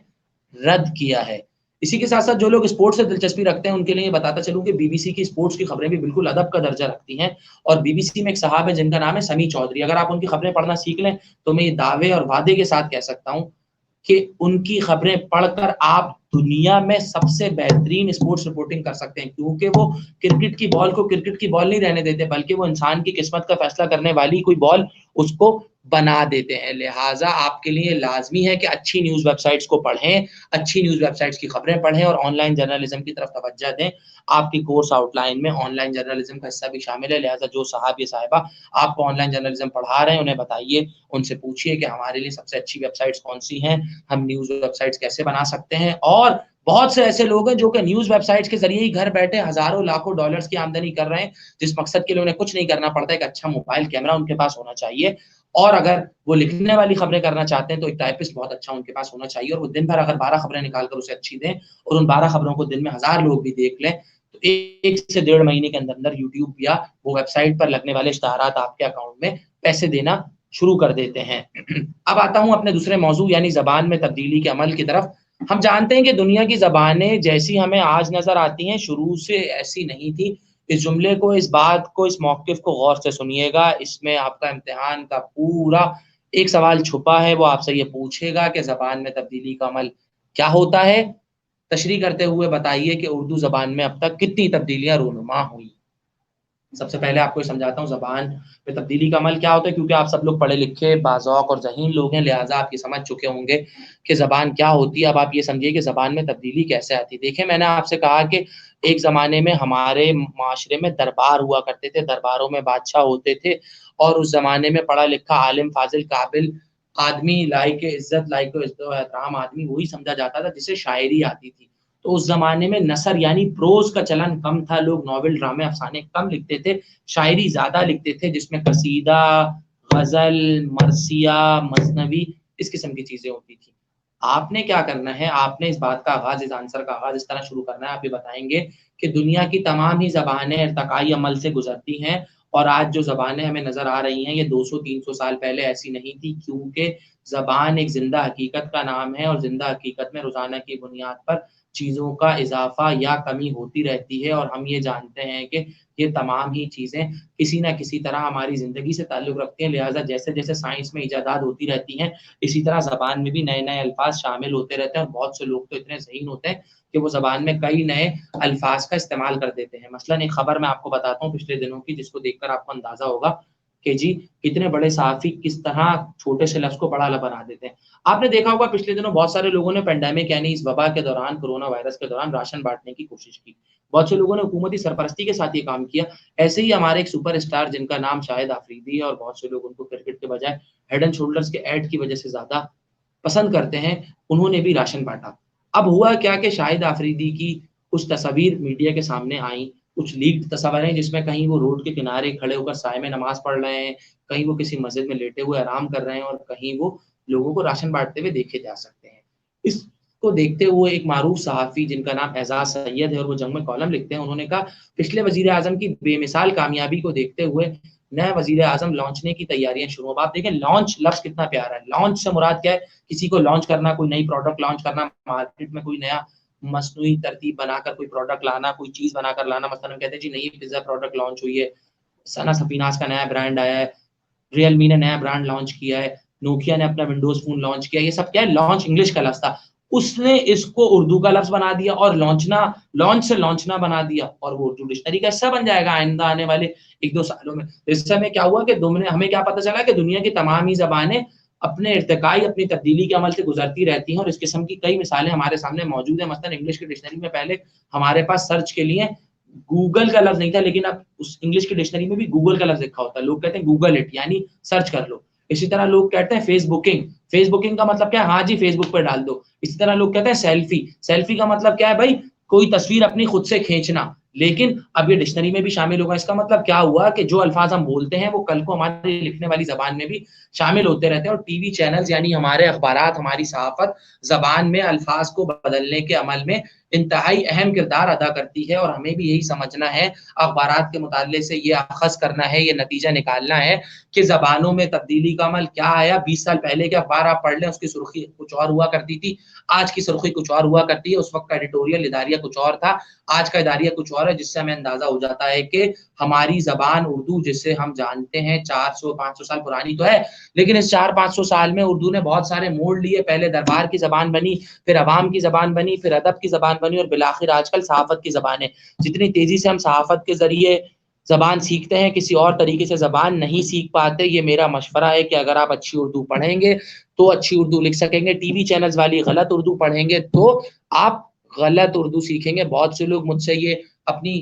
رد کیا ہے. اسی کے ساتھ ساتھ جو لوگ اسپورٹس سے دلچسپی رکھتے ہیں ان کے لیے بتاتا چلوں کہ بی بی سی کی اسپورٹس کی خبریں بھی بالکل ادب کا درجہ رکھتی ہیں. اور بی بی سی میں ایک صاحب ہے جن کا نام ہے سمی چودھری. اگر آپ ان کی خبریں پڑھنا سیکھ لیں تو میں یہ دعوے اور وعدے کے ساتھ کہہ سکتا ہوں کہ ان کی خبریں پڑھ کر آپ دنیا میں سب سے بہترین اسپورٹس رپورٹنگ کر سکتے ہیں، کیونکہ وہ کرکٹ کی بال کو کرکٹ کی بال نہیں رہنے دیتے، بلکہ وہ انسان کی قسمت کا فیصلہ کرنے والی کوئی بال اس کو بنا دیتے ہیں. لہٰذا آپ کے لیے لازمی ہے کہ اچھی نیوز ویب سائٹس کو پڑھیں، اچھی نیوز ویب سائٹس کی خبریں پڑھیں اور آن لائن جرنلزم کی طرف توجہ دیں. آپ کی کورس آؤٹ لائن میں آن لائن جرنلزم کا حصہ بھی شامل ہے. لہٰذا جو صاحب یا صاحبہ آپ کو آن لائن جرنلزم پڑھا رہے ہیں انہیں بتائیے، ان سے پوچھیے کہ ہمارے لیے سب سے اچھی ویب سائٹس کون سی ہیں، ہم نیوز ویب سائٹس کیسے بنا سکتے ہیں. اور بہت سے ایسے لوگ ہیں جو کہ نیوز ویب سائٹس کے ذریعے ہی گھر بیٹھے ہزاروں لاکھوں ڈالرز کی آمدنی کر رہے ہیں، جس مقصد کے لیے انہیں کچھ نہیں کرنا پڑتا. ایک اچھا موبائل کیمرہ ان کے پاس ہونا چاہیے، اور اگر وہ لکھنے والی خبریں کرنا چاہتے ہیں تو ایک ٹائپسٹ بہت اچھا ان کے پاس ہونا چاہیے. اور وہ دن بھر اگر 12 خبریں نکال کر اسے اچھی دیں اور ان 12 خبروں کو دن میں 1000 لوگ بھی دیکھ لیں تو 1 سے 1.5 مہینے کے اندر یوٹیوب یا وہ ویب سائٹ پر لگنے والے اشتہارات آپ کے اکاؤنٹ میں پیسے دینا شروع کر دیتے ہیں. اب آتا ہوں اپنے دوسرے موضوع یعنی زبان میں تبدیلی کے عمل کی طرف. ہم جانتے ہیں کہ دنیا کی زبانیں جیسی ہمیں آج نظر آتی ہیں شروع سے ایسی نہیں تھی. اس جملے کو، اس بات کو، اس موقف کو غور سے سنیے گا. اس میں آپ کا امتحان کا پورا ایک سوال چھپا ہے. وہ آپ سے یہ پوچھے گا کہ زبان میں تبدیلی کا عمل کیا ہوتا ہے. تشریح کرتے ہوئے بتائیے کہ اردو زبان میں اب تک کتنی تبدیلیاں رونما ہوئی. سب سے پہلے آپ کو سمجھاتا ہوں زبان میں تبدیلی کا عمل کیا ہوتا ہے، کیونکہ آپ سب لوگ پڑھے لکھے، باذوق اور ذہین لوگ ہیں، لہٰذا آپ یہ سمجھ چکے ہوں گے کہ زبان کیا ہوتی ہے. اب آپ یہ سمجھیے کہ زبان میں تبدیلی کیسے آتی ہے. دیکھیں، میں نے آپ سے کہا کہ ایک زمانے میں ہمارے معاشرے میں دربار ہوا کرتے تھے، درباروں میں بادشاہ ہوتے تھے، اور اس زمانے میں پڑھا لکھا عالم فاضل قابل آدمی، لائق عزت، لائق عزت و احترام آدمی وہی سمجھا جاتا تھا جسے شاعری آتی تھی. تو اس زمانے میں نثر یعنی پروز کا چلن کم تھا. لوگ ناول، ڈرامے، افسانے کم لکھتے تھے، شاعری زیادہ لکھتے تھے جس میں قصیدہ، غزل، مرثیہ، مثنوی، اس قسم کی چیزیں ہوتی تھی. آپ نے کیا کرنا ہے، آپ نے اس بات کا آغاز، اس آنسر کا آغاز اس طرح شروع کرنا ہے. آپ یہ بتائیں گے کہ دنیا کی تمام ہی زبانیں ارتقائی عمل سے گزرتی ہیں، اور آج جو زبانیں ہمیں نظر آ رہی ہیں یہ 200-300 سال پہلے ایسی نہیں تھی، کیونکہ زبان ایک زندہ حقیقت کا نام ہے، اور زندہ حقیقت میں روزانہ کی بنیاد پر چیزوں کا اضافہ یا کمی ہوتی رہتی ہے. اور ہم یہ جانتے ہیں کہ یہ تمام ہی چیزیں کسی نہ کسی طرح ہماری زندگی سے تعلق رکھتی ہیں. لہٰذا جیسے جیسے سائنس میں ایجادات ہوتی رہتی ہیں، اسی طرح زبان میں بھی نئے نئے الفاظ شامل ہوتے رہتے ہیں. اور بہت سے لوگ تو اتنے ذہین ہوتے ہیں کہ وہ زبان میں کئی نئے الفاظ کا استعمال کر دیتے ہیں. مثلاً ایک خبر میں آپ کو بتاتا ہوں پچھلے دنوں کی، جس کو دیکھ کر آپ کو اندازہ ہوگا کہ جی کتنے بڑے صحافی کس طرح چھوٹے سے لفظ کو بڑا بنا دیتے ہیں. آپ نے دیکھا ہوگا پچھلے دنوں بہت سارے لوگوں نے پینڈیمک یعنی اس وبا کے دوران، کورونا وائرس کے دوران راشن بانٹنے کی کوشش کی. بہت سے لوگوں نے حکومتی سرپرستی کے ساتھ یہ کام کیا. ایسے ہی ہمارے ایک سپر اسٹار جن کا نام شاہد آفریدی ہے، اور بہت سے لوگ ان کو کرکٹ کے بجائے ہیڈ اینڈ شولڈرز کے ایڈ کی وجہ سے زیادہ پسند کرتے ہیں، انہوں نے بھی راشن بانٹا. اب ہوا کیا کہ شاہد آفریدی کی کچھ تصاویر میڈیا کے سامنے آئیں، کچھ لیکڈ تصاویر جس میں کہیں وہ روڈ کے کنارے کھڑے ہو کر سائے میں نماز پڑھ رہے ہیں، کہیں وہ کسی مسجد میں لیٹے ہوئے آرام کر رہے ہیں، اور کہیں وہ لوگوں کو راشن بانٹتے ہوئے دیکھے جا سکتے ہیں. اس کو دیکھتے ہوئے ایک معروف صحافی جن کا نام اعزاز سید ہے اور وہ جنگ میں کالم لکھتے ہیں، انہوں نے کہا پچھلے وزیر اعظم کی بے مثال کامیابی کو دیکھتے ہوئے نئے وزیر اعظم لانچنے کی تیاریاں شروع. اب آپ دیکھیں لانچ لفظ کتنا پیارا ہے. لانچ سے مراد کیا ہے؟ کسی کو لانچ کرنا، کوئی نئی پروڈکٹ لانچ کرنا، مارکیٹ میں کوئی نیا مصنوعی ترتیب بنا کر کوئی پروڈکٹ لانا، کوئی چیز بنا کر لانا. مثلا ہم کہتے ہیں جی نئی پیزا پروڈکٹ لانچ ہوئی ہے، سنا سفیناز کا نیا برانڈ آیا ہے، ریئل می نے نیا برانڈ لانچ کیا ہے، نوکیا نے اپنا ونڈوز فون لانچ کیا. یہ سب کیا ہے؟ لانچ انگلش کا لفظ تھا، اس نے اس کو اردو کا لفظ بنا دیا اور لانچ سے لانچنا بنا دیا، اور وہ اردو ڈکشنری کا حصہ بن جائے گا آئندہ آنے والے 1-2 سالوں میں. اس سے ہمیں کیا ہوا کہ ہمیں کیا پتہ چلا کہ دنیا کی تمام ہی زبانیں اپنے ارتقائی، اپنی تبدیلی کے عمل سے گزرتی رہتی ہیں، اور اس قسم کی کئی مثالیں ہمارے سامنے موجود ہیں. مثلا انگلش کی ڈکشنری میں پہلے ہمارے پاس سرچ کے لیے گوگل کا لفظ نہیں تھا، لیکن اب اس انگلش کی ڈکشنری میں بھی گوگل کا لفظ لکھا ہوتا ہے. لوگ کہتے ہیں گوگل اٹ یعنی سرچ کر لو. اسی طرح لوگ کہتے ہیں فیس بکنگ کا مطلب کیا ہے؟ ہاں جی فیس بک پہ ڈال دو. اسی طرح لوگ کہتے ہیں سیلفی کا مطلب کیا ہے بھائی؟ کوئی تصویر اپنی خود سے کھینچنا. لیکن اب یہ ڈکشنری میں بھی شامل ہوگا. اس کا مطلب کیا ہوا کہ جو الفاظ ہم بولتے ہیں وہ کل کو ہماری لکھنے والی زبان میں بھی شامل ہوتے رہتے ہیں. اور ٹی وی چینلز یعنی ہمارے اخبارات, ہماری صحافت زبان میں الفاظ کو بدلنے کے عمل میں انتہائی اہم کردار ادا کرتی ہے. اور ہمیں بھی یہی سمجھنا ہے, اخبارات کے مطالعے سے یہ اخذ کرنا ہے, یہ نتیجہ نکالنا ہے کہ زبانوں میں تبدیلی کا عمل کیا آیا. 20 سال پہلے کے اخبار آپ پڑھ لیں, اس کی سرخی کچھ اور ہوا کرتی تھی, آج کی سرخی کچھ اور ہوا کرتی ہے. اس وقت کا ایڈیٹوریل اداریہ کچھ اور تھا, آج کا اداریہ کچھ اور ہے, جس سے ہمیں اندازہ ہو جاتا ہے کہ ہماری زبان اردو جسے ہم جانتے ہیں 400-500 سال پرانی تو ہے, لیکن اس 400-500 سال میں اردو نے بہت سارے موڑ لیے. پہلے دربار کی زبان بنی, پھر عوام کی زبان بنی, پھر ادب کی زبان بنی, اور بالآخر آج کل صحافت کی زبان ہے. جتنی تیزی سے ہم صحافت کے ذریعے زبان سیکھتے ہیں, کسی اور طریقے سے زبان نہیں سیکھ پاتے. یہ میرا مشورہ ہے کہ اگر آپ اچھی اردو پڑھیں گے تو اچھی اردو لکھ سکیں گے. ٹی وی چینلز والی غلط اردو پڑھیں گے تو آپ غلط اردو سیکھیں گے. بہت سے لوگ مجھ سے یہ اپنی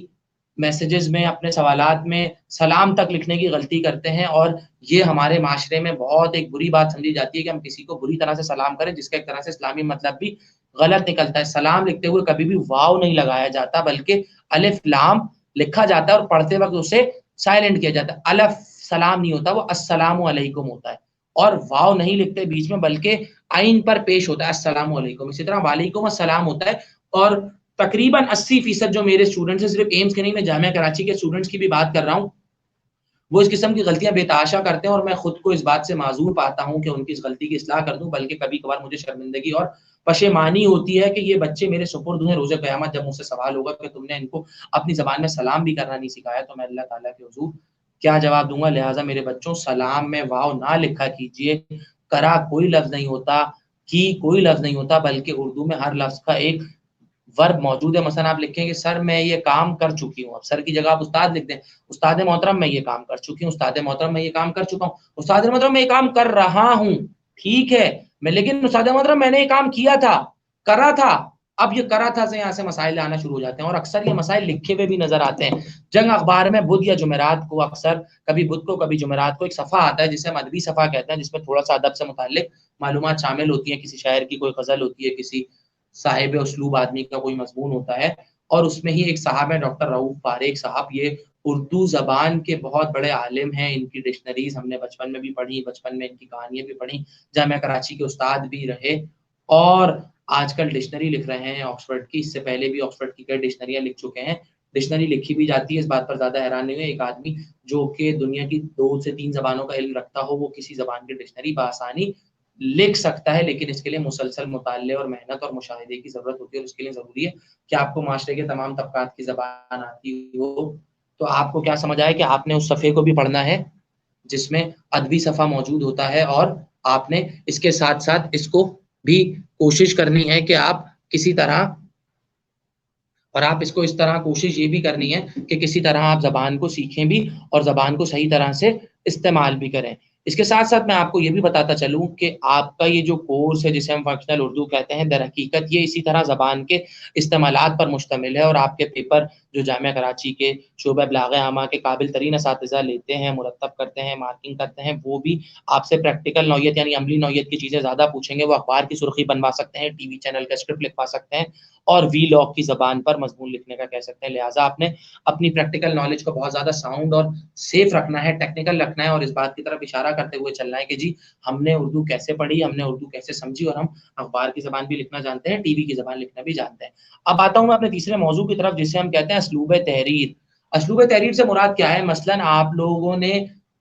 میسیجز میں, اپنے سوالات میں سلام تک لکھنے کی غلطی کرتے ہیں, اور یہ ہمارے معاشرے میں بہت ایک بری بات سمجھی جاتی ہے کہ ہم کسی کو بری طرح سے سلام کریں, جس کا ایک طرح سے اسلامی مطلب بھی غلط نکلتا ہے. سلام لکھتے ہوئے کبھی بھی واو نہیں لگایا جاتا, بلکہ الف لام لکھا جاتا ہے اور پڑھتے وقت اسے سائلنٹ کیا جاتا ہے. الف سلام نہیں ہوتا, وہ السلام علیکم ہوتا ہے, اور واو نہیں لکھتے بیچ میں, بلکہ عین پر پیش ہوتا ہے السلام علیکم. اسی طرح وعلیکم السلام ہوتا ہے. اور تقریباً 80% جو میرے اسٹوڈنٹس ہیں, صرف ایمس کے نہیں, میں جامعہ کراچی کے اسٹوڈنٹس کی بھی بات کر رہا ہوں, وہ اس قسم کی غلطیاں بے تحاشا کرتے ہیں, اور میں خود کو اس بات سے معذور پاتا ہوں کہ ان کی اس غلطی کی اصلاح کر دوں. بلکہ کبھی کبھار مجھے شرمندگی اور پشیمانی ہوتی ہے کہ یہ بچے میرے سپرد ہوئے روز قیامت. جب مجھ سے سوال ہوگا کہ تم نے ان کو اپنی زبان میں سلام بھی کرنا نہیں سکھایا, تو میں اللہ تعالیٰ کے حضور کیا جواب دوں گا. لہٰذا میرے بچوں, سلام میں واو نہ لکھا کیجیے. کرا کوئی لفظ نہیں ہوتا, کی کوئی لفظ نہیں ہوتا, بلکہ اردو میں ہر لفظ کا ایک ورب موجود ہے. مثلا آپ لکھیں گے سر میں یہ کام کر چکی ہوں, اب سر کی جگہ آپ استاد لکھ دیں, استاد محترم میں یہ کام کر چکی ہوں, استاد محترم میں یہ کام کر چکا ہوں, استاد محترم میں یہ کام کر رہا ہوں. ٹھیک ہے میں, لیکن استاد محترم میں نے یہ کام کیا تھا, کرا تھا. اب یہ کرا تھا سے یہاں سے مسائل آنا شروع ہو جاتے ہیں, اور اکثر یہ مسائل لکھے ہوئے بھی نظر آتے ہیں. جنگ اخبار میں بدھ یا جمعرات کو, اکثر کبھی بدھ کو کبھی جمعرات کو, ایک صفحہ آتا ہے جسے ہم ادبی صفحہ کہتے ہیں, جس میں تھوڑا سا ادب سے متعلق معلومات شامل ہوتی ہیں. کسی شاعر کی کوئی غزل ہوتی ہے, کسی صاحب اسلوب آدمی کا کوئی مضمون ہوتا ہے, اور اس میں ہی ایک صاحب ہے ڈاکٹر رؤوف پاریک صاحب. یہ اردو زبان کے بہت بڑے عالم ہیں. ان کی ڈکشنریز ہم نے بچپن میں بھی پڑھی, بچپن میں ان کی کہانیاں بھی پڑھی, جامعہ کراچی کے استاد بھی رہے, اور آج کل ڈکشنری لکھ رہے ہیں آکسفورڈ کی. اس سے پہلے بھی آکسفورڈ کی کئی ڈکشنریاں لکھ چکے ہیں. ڈکشنری لکھی بھی جاتی ہے, اس بات پر زیادہ حیران نہیں ہے. ایک آدمی جو کہ دنیا کی 2 سے 3 زبانوں کا علم رکھتا ہو, وہ کسی زبان کی ڈکشنری بآسانی لکھ سکتا ہے, لیکن اس کے لیے مسلسل مطالعے اور محنت اور مشاہدے کی ضرورت ہوتی ہے. اور اس کے لیے ضروری ہے کہ آپ کو معاشرے کے تمام طبقات کی زبان آتی ہو. تو آپ کو کیا سمجھ آئے کہ آپ نے اس صفحے کو بھی پڑھنا ہے جس میں ادبی صفحہ موجود ہوتا ہے, اور آپ نے اس کے ساتھ ساتھ اس کو بھی کوشش کرنی ہے کہ آپ کسی طرح, اور آپ اس کو اس طرح کوشش یہ بھی کرنی ہے کہ کسی طرح آپ زبان کو سیکھیں بھی اور زبان کو صحیح طرح سے استعمال بھی کریں. اس کے ساتھ ساتھ میں آپ کو یہ بھی بتاتا چلوں کہ آپ کا یہ جو کورس ہے جسے ہم فنکشنل اردو کہتے ہیں, در حقیقت یہ اسی طرح زبان کے استعمالات پر مشتمل ہے. اور آپ کے پیپر جو جامعہ کراچی کے شعبہ ابلاغ عامہ کے قابل ترین اساتذہ لیتے ہیں, مرتب کرتے ہیں, مارکنگ کرتے ہیں, وہ بھی آپ سے پریکٹیکل نوعیت یعنی عملی نوعیت کی چیزیں زیادہ پوچھیں گے. وہ اخبار کی سرخی بنوا سکتے ہیں, ٹی وی چینل کا اسکرپٹ لکھوا سکتے ہیں, اور وی لاگ کی زبان پر مضمون لکھنے کا کہہ سکتے ہیں. لہٰذا آپ نے اپنی پریکٹیکل نالج کو بہت زیادہ ساؤنڈ اور سیف رکھنا ہے, ٹیکنیکل رکھنا ہے, اور اس بات کی طرف اشارہ کرتے ہوئے چلنا ہے کہ جی ہم نے اردو کیسے پڑھی, ہم نے اردو کیسے سمجھی, اور ہم اخبار کی زبان بھی لکھنا جانتے ہیں, ٹی وی کی زبان لکھنا بھی جانتے ہیں. اب آتا ہوں میں اپنے تیسرے موضوع کی طرف, جسے ہم کہتے ہیں اسلوب تحریر. اسلوب تحریر سے مراد کیا ہے؟ مثلاً آپ لوگوں نے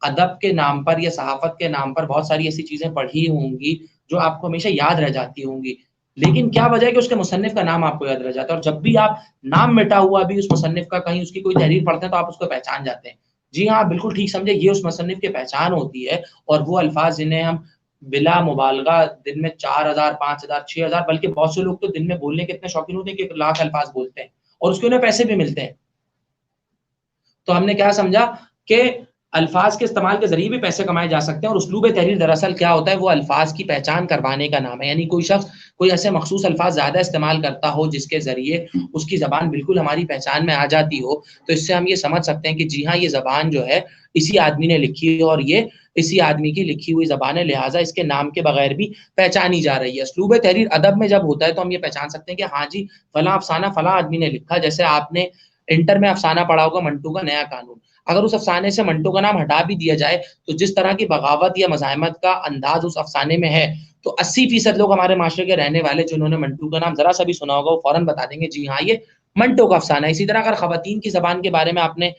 ادب کے نام پر یا صحافت کے نام پر بہت ساری ایسی چیزیں پڑھی ہوں گی جو آپ کو ہمیشہ یاد رہ جاتی ہوں گی, لیکن کیا وجہ ہے کہ اس کے مصنف کا نام آپ کو یاد رہ جاتا ہے, اور جب بھی آپ نام مٹا ہوا بھی اس مصنف کا کہیں اس کی کوئی تحریر پڑھتے ہیں تو آپ اس کو پہچان جاتے ہیں. جی ہاں بالکل ٹھیک سمجھے, یہ اس مصنف کی پہچان ہوتی ہے, اور وہ الفاظ جنہیں ہم بلا مبالغہ دن میں 4000 5000 6000 بلکہ بہت سے لوگ تو دن میں بولنے کے اتنے شوقین ہوتے ہیں کہ 1 لاکھ الفاظ بولتے ہیں, اور اس کے انہیں پیسے بھی ملتے ہیں. تو ہم نے کیا سمجھا کہ الفاظ کے استعمال کے ذریعے بھی پیسے کمائے جا سکتے ہیں. اور اسلوب تحریر دراصل کیا ہوتا ہے؟ وہ الفاظ کی پہچان کروانے کا نام ہے. یعنی کوئی شخص کوئی ایسے مخصوص الفاظ زیادہ استعمال کرتا ہو جس کے ذریعے اس کی زبان بالکل ہماری پہچان میں آ جاتی ہو, تو اس سے ہم یہ سمجھ سکتے ہیں کہ جی ہاں یہ زبان جو ہے اسی آدمی نے لکھی ہے, اور یہ اسی آدمی کی لکھی ہوئی زبان ہے, لہٰذا اس کے نام کے بغیر بھی پہچانی جا رہی ہے. اسلوب تحریر ادب میں جب ہوتا ہے تو ہم یہ پہچان سکتے ہیں کہ ہاں جی فلاں افسانہ فلاں آدمی نے لکھا. جیسے آپ نے انٹر میں افسانہ پڑھا ہوگا منٹو کا نیا قانون، اگر اس افسانے سے منٹو کا نام ہٹا بھی دیا جائے تو جس طرح کی بغاوت یا مزاحمت کا انداز اس افسانے میں ہے تو 80% لوگ ہمارے معاشرے کے رہنے والے جنہوں نے منٹو کا نام ذرا سا بھی سنا ہوگا وہ فوراً بتا دیں گے جی ہاں یہ منٹو کا افسانہ ہے۔ اسی طرح اگر خواتین کی زبان کے بارے میں آپ نے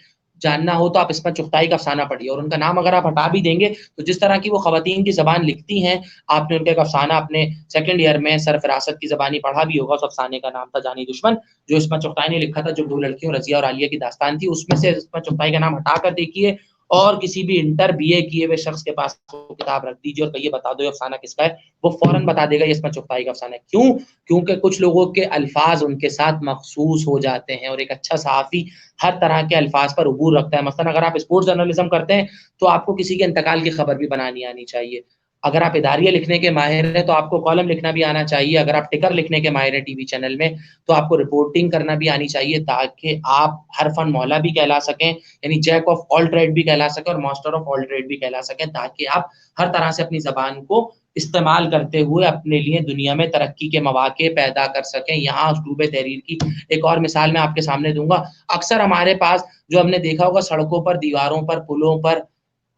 جاننا ہو تو آپ اسمت چغتائی کا افسانہ پڑھیے، اور ان کا نام اگر آپ ہٹا بھی دیں گے تو جس طرح کی وہ خواتین کی زبان لکھتی ہیں، آپ نے ان کا ایک افسانہ اپنے سیکنڈ ایئر میں سرفراست کی زبانی پڑھا بھی ہوگا، اس افسانے کا نام تھا جانی دشمن، جو اسمت چغتائی نے لکھا تھا، جو دو لڑکیوں رضیہ اور عالیہ کی داستان تھی، اس میں سے اسمت چغتائی کا نام ہٹا کر دیکھیے اور کسی بھی انٹر بی اے کیے ہوئے شخص کے پاس وہ کتاب رکھ دیجیے اور کہیے بتا دو یہ افسانہ کس کا ہے، وہ فوراً بتا دے گا یہ اسمت چغتائی کا افسانہ ہے۔ کیوں؟ کیونکہ کچھ لوگوں کے الفاظ ان کے ساتھ مخصوص ہو جاتے ہیں، اور ایک اچھا صحافی ہر طرح کے الفاظ پر عبور رکھتا ہے۔ مثلا اگر آپ اسپورٹس جرنلزم کرتے ہیں تو آپ کو کسی کے انتقال کی خبر بھی بنانی آنی چاہیے، اگر آپ اداریہ لکھنے کے ماہر ہیں تو آپ کو کالم لکھنا بھی آنا چاہیے، اگر آپ ٹکر لکھنے کے ماہر ہیں ٹی وی چینل میں تو آپ کو رپورٹنگ کرنا بھی آنی چاہیے، تاکہ آپ ہر فن مولا بھی کہلا سکیں، یعنی جیک آف آل ٹریڈ بھی کہلا سکیں اور ماسٹر آف آل ٹریڈ بھی کہلا سکیں، تاکہ آپ ہر طرح سے اپنی زبان کو استعمال کرتے ہوئے اپنے لیے دنیا میں ترقی کے مواقع پیدا کر سکیں۔ یہاں اسلوب تحریر کی ایک اور مثال میں آپ کے سامنے دوں گا۔ اکثر ہمارے پاس جو ہم نے دیکھا ہوگا سڑکوں پر، دیواروں پر، پلوں پر،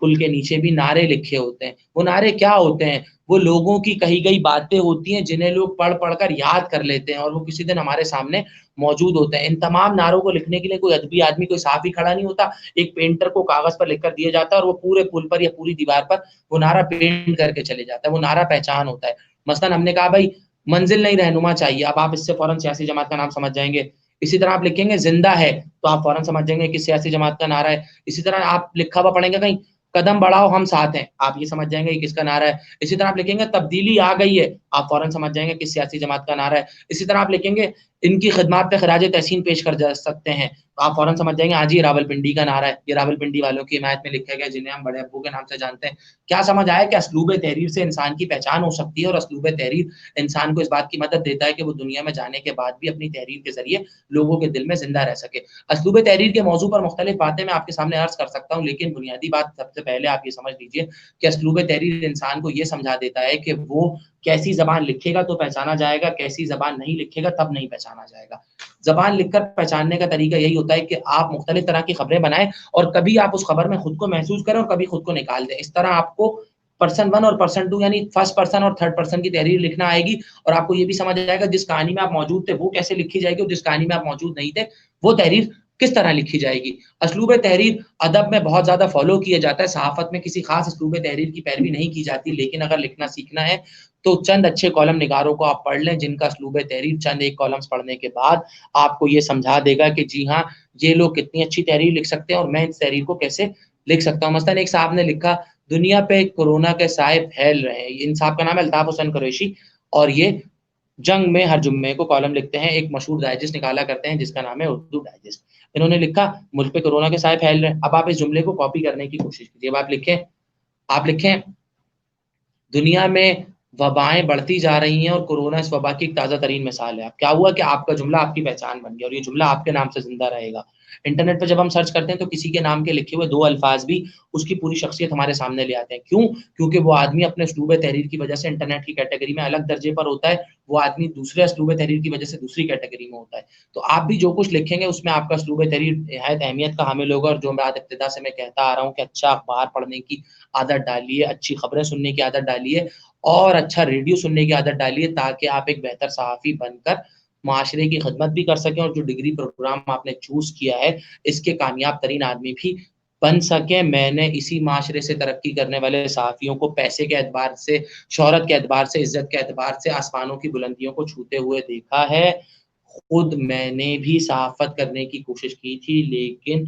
پل کے نیچے بھی نعرے لکھے ہوتے ہیں، وہ نعرے کیا ہوتے ہیں؟ وہ لوگوں کی کہی گئی باتیں ہوتی ہیں جنہیں لوگ پڑھ پڑھ کر یاد کر لیتے ہیں اور وہ کسی دن ہمارے سامنے موجود ہوتے ہیں۔ ان تمام نعروں کو لکھنے کے لیے کوئی ادبی آدمی، کوئی صحافی کھڑا نہیں ہوتا، ایک پینٹر کو کاغذ پر لکھ کر دیا جاتا ہے اور وہ پورے پل پر یا پوری دیوار پر وہ نعرہ پینٹ کر کے چلے جاتا ہے، وہ نعرہ پہچان ہوتا ہے۔ مثلا ہم نے کہا بھائی منزل نہیں رہنما چاہیے، اب آپ اس سے فوراً سیاسی جماعت کا نام سمجھ جائیں گے۔ اسی طرح آپ لکھیں گے زندہ ہے تو آپ فوراً سمجھ جائیں گے کہ سیاسی جماعت کا نعرہ ہے۔ اسی طرح آپ لکھا ہوا پڑھیں گے کہیں قدم بڑھاؤ ہم ساتھ ہیں، آپ یہ سمجھ جائیں گے کہ کس کا نعرہ ہے۔ اسی طرح آپ لکھیں گے تبدیلی آ گئی ہے، آپ فوراً سمجھ جائیں گے کس سیاسی جماعت کا نعرہ ہے۔ اسی طرح آپ لکھیں گے ان کی خدمات پہ خراج تحسین پیش کر جا سکتے ہیں، تو آپ فوراً سمجھ جائیں گے آج یہ راولپنڈی کا نعرہ ہے، یہ راولپنڈی والوں کی حمایت میں لکھا گیا جنہیں ہم بڑے ابو کے نام سے جانتے ہیں۔ کیا سمجھ آیا کہ اسلوب تحریر سے انسان کی پہچان ہو سکتی ہے، اور اسلوب تحریر انسان کو اس بات کی مدد دیتا ہے کہ وہ دنیا میں جانے کے بعد بھی اپنی تحریر کے ذریعے لوگوں کے دل میں زندہ رہ سکے۔ اسلوب تحریر کے موضوع پر مختلف باتیں میں آپ کے سامنے عرض کر سکتا ہوں، لیکن بنیادی بات سب سے پہلے آپ یہ سمجھ لیجیے کہ اسلوب تحریر انسان کو یہ سمجھا دیتا ہے کہ وہ کیسی زبان لکھے گا تو پہچانا جائے گا، کیسی زبان نہیں لکھے گا تب نہیں پہچانا جائے گا۔ زبان لکھ کر پہچاننے کا طریقہ یہی ہوتا ہے کہ آپ مختلف طرح کی خبریں بنائیں اور کبھی آپ اس خبر میں خود کو محسوس کریں اور کبھی خود کو نکال دیں۔ اس طرح آپ کو پرسن ون اور پرسن ٹو یعنی فرسٹ پرسن اور تھرڈ پرسن کی تحریر لکھنا آئے گی، اور آپ کو یہ بھی سمجھ آئے گا جس کہانی میں آپ موجود تھے وہ کیسے لکھی جائے گی، اور جس کہانی میں آپ موجود نہیں تھے وہ تحریر کس طرح لکھی جائے گی۔ اسلوب تحریر ادب میں بہت زیادہ فالو کیا جاتا ہے، صحافت میں کسی خاص اسلوب تحریر کی پیروی نہیں کی جاتی، لیکن اگر لکھنا سیکھنا ہے تو چند اچھے کالم نگاروں کو آپ پڑھ لیں جن کا اسلوب تحریر چند ایک کالمز پڑھنے کے بعد آپ کو یہ سمجھا دے گا کہ جی ہاں یہ لوگ کتنی اچھی تحریر لکھ سکتے ہیں اور میں اس تحریر کو کیسے لکھ سکتا ہوں۔ مثلا ایک صاحب نے لکھا دنیا پہ کورونا کے سائے پھیل رہے ہیں، ان صاحب کا نام ہے الطاف حسین قریشی، اور یہ جنگ میں ہر جمعے کو کالم لکھتے ہیں، ایک مشہور ڈائجسٹ نکالا کرتے ہیں جس کا نام ہے اردو ڈائجسٹ۔ انہوں نے لکھا ملک پہ کورونا کے سائے پھیل رہے ہیں، اب آپ اس جملے کو کاپی کرنے کی کوشش کیجیے۔ اب آپ لکھیں دنیا میں وبائیں بڑھتی جا رہی ہیں اور کورونا اس وبا کی ایک تازہ ترین مثال ہے۔ اب کیا ہوا کہ آپ کا جملہ آپ کی پہچان بن گیا اور یہ جملہ آپ کے نام سے زندہ رہے گا۔ انٹرنیٹ پہ جب ہم سرچ کرتے ہیں تو کسی کے نام کے لکھے ہوئے دو الفاظ بھی اس کی پوری شخصیت ہمارے سامنے لے آتے ہیں۔ کیوں؟ کیونکہ وہ آدمی اپنے اسلوب تحریر کی وجہ سے انٹرنیٹ کی کیٹیگری میں الگ درجے پر ہوتا ہے، وہ آدمی دوسرے اسلوب تحریر کی وجہ سے دوسری کیٹیگری میں ہوتا ہے۔ تو آپ بھی جو کچھ لکھیں گے اس میں آپ کا اسلوب تحریر نہایت اہمیت کا حامل ہوگا، اور جو بات ابتدا سے میں کہتا آ رہا ہوں کہ اچھا اخبار پڑھنے کی عادت ڈالیے، اچھی خبریں سننے کی عادت ڈالیے اور اچھا ریڈیو سننے کی عادت ڈالیے، تاکہ آپ ایک بہتر صحافی بن کر معاشرے کی خدمت بھی کر سکیں اور جو ڈگری پروگرام آپ نے چوز کیا ہے اس کے کامیاب ترین آدمی بھی بن سکیں۔ میں نے اسی معاشرے سے ترقی کرنے والے صحافیوں کو پیسے کے اعتبار سے، شہرت کے اعتبار سے، عزت کے اعتبار سے آسمانوں کی بلندیوں کو چھوتے ہوئے دیکھا ہے۔ خود میں نے بھی صحافت کرنے کی کوشش کی تھی، لیکن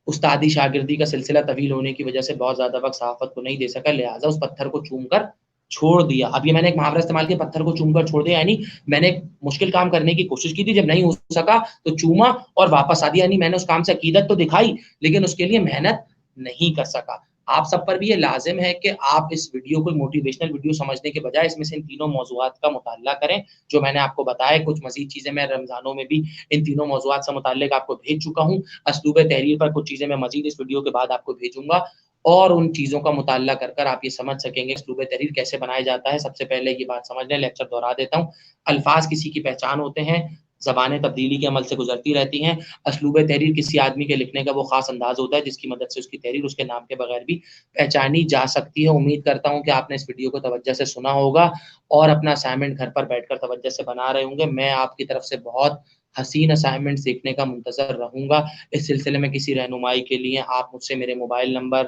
استادی شاگردی کا سلسلہ طویل ہونے کی وجہ سے بہت زیادہ وقت صحافت کو نہیں دے سکا، لہٰذا اس پتھر کو چوم کر چھوڑ دیا۔ اب یہ میں نے ایک محاورہ استعمال کیا، پتھر کو چوم کر چھوڑ دیا، یعنی میں نے مشکل کام کرنے کی کوشش کی تھی، جب نہیں ہو سکا تو چوما اور واپس آ دیا، یعنی میں نے اس کام سے عقیدت تو دکھائی لیکن اس کے لیے محنت نہیں کر سکا۔ آپ سب پر بھی یہ لازم ہے کہ آپ اس ویڈیو کو موٹیویشنل ویڈیو سمجھنے کے بجائے اس میں سے ان تینوں موضوعات کا مطالعہ کریں جو میں نے آپ کو بتایا۔ کچھ مزید چیزیں میں رمضانوں میں بھی ان تینوں موضوعات سے متعلق آپ کو بھیج چکا ہوں۔ اسلوب تحریر پر کچھ چیزیں میں مزید اس ویڈیو کے بعد آپ کو بھیجوں گا، اور ان چیزوں کا مطالعہ کر کر آپ یہ سمجھ سکیں گے اسلوب تحریر کیسے بنایا جاتا ہے۔ سب سے پہلے یہ بات سمجھ لیں، لیکچر دہرا دیتا ہوں، الفاظ کسی کی پہچان ہوتے ہیں، زبانیں تبدیلی کے عمل سے گزرتی رہتی ہیں. اسلوب تحریر کسی آدمی کے لکھنے کا وہ خاص انداز ہوتا ہے جس کی مدد سے اس کی تحریر اس کے نام کے بغیر بھی پہچانی جا سکتی ہے. امید کرتا ہوں کہ آپ نے اس ویڈیو کو توجہ سے سنا ہوگا اور اپنا اسائنمنٹ گھر پر بیٹھ کر توجہ سے بنا رہے ہوں گے. میں آپ کی طرف سے بہت حسین اسائنمنٹ سیکھنے کا منتظر رہوں گا. اس سلسلے میں کسی رہنمائی کے لیے آپ مجھ سے میرے موبائل نمبر،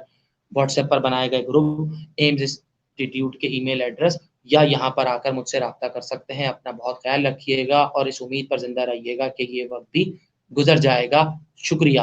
واٹس ایپ پر بنائے گئے گروپ، ایمز انسٹیٹیوٹ کے ای میل ایڈریس یا یہاں پر آ کر مجھ سے رابطہ کر سکتے ہیں. اپنا بہت خیال رکھیے گا اور اس امید پر زندہ رہیے گا کہ یہ وقت بھی گزر جائے گا. شکریہ.